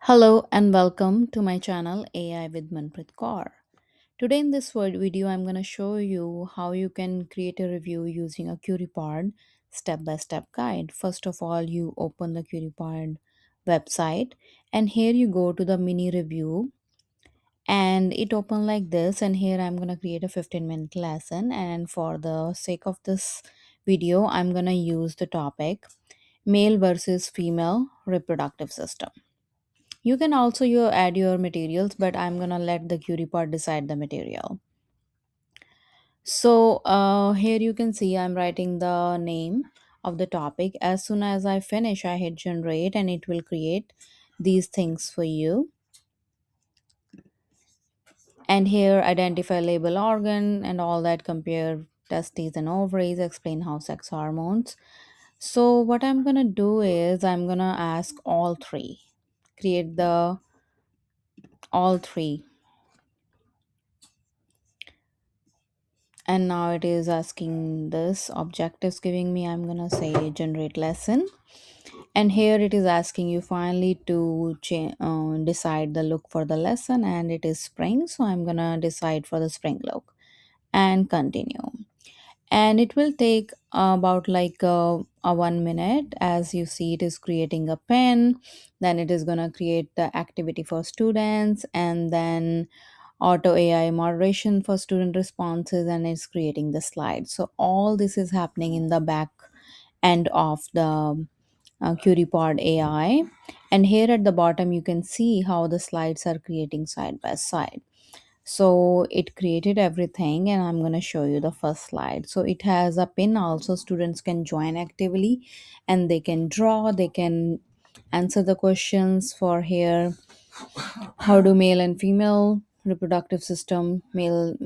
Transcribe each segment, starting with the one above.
Hello and welcome to my channel AI with Manpreet Kaur. Today in this video I'm going to show you how you can create a review using a Curipod step-by-step guide. First of all, you open the Curipod website and here you go to the mini review and it open like this, and here I'm going to create a 15-minute lesson, and for the sake of this video I'm going to use the topic male versus female reproductive system. You can also add your materials, but I'm gonna let the Curipod decide the material. So here you can see I'm writing the name of the topic. As soon as I finish, I hit generate and it will create these things for you. And here identify label organ and all that, compare testes and ovaries, explain how sex hormones. So what I'm gonna do is I'm gonna ask all three. Create the all three, and now it is asking this objectives giving me. I'm gonna say generate lesson, and here it is asking you finally to decide the look for the lesson, and it is spring, so I'm gonna decide for the spring look and continue. And it will take about like a 1 minute. As you see, it is creating a pen, then it is gonna create the activity for students, and then auto AI moderation for student responses, and it's creating the slides. So all this is happening in the back end of the Curipod AI. And here at the bottom, you can see how the slides are creating side by side. So it created everything, and I'm going to show you the first slide. So it has a pin also, students can join actively and they can draw, they can answer the questions for here. How do male and female reproductive system, male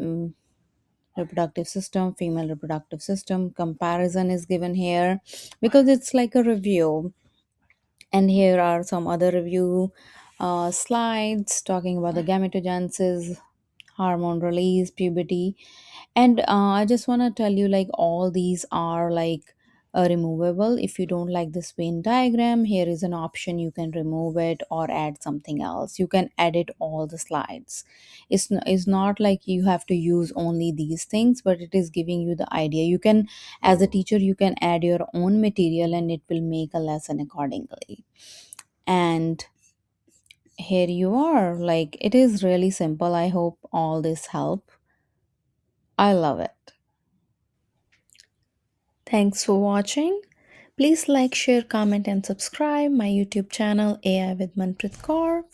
reproductive system, female reproductive system comparison is given here, because it's like a review. And here are some other review slides talking about the gametogenesis, hormone release, puberty. And I just want to tell you, like, all these are like removable. If you don't like this Venn diagram, here is an option, you can remove it or add something else. You can edit all the slides. It's not like you have to use only these things, but it is giving you the idea. You can, as a teacher, you can add your own material and it will make a lesson accordingly. And here you are, like, it is really simple. I hope all this help. I love it. Thanks for watching. Please like, share, comment, and subscribe my YouTube channel AI with Manpreet Kaur.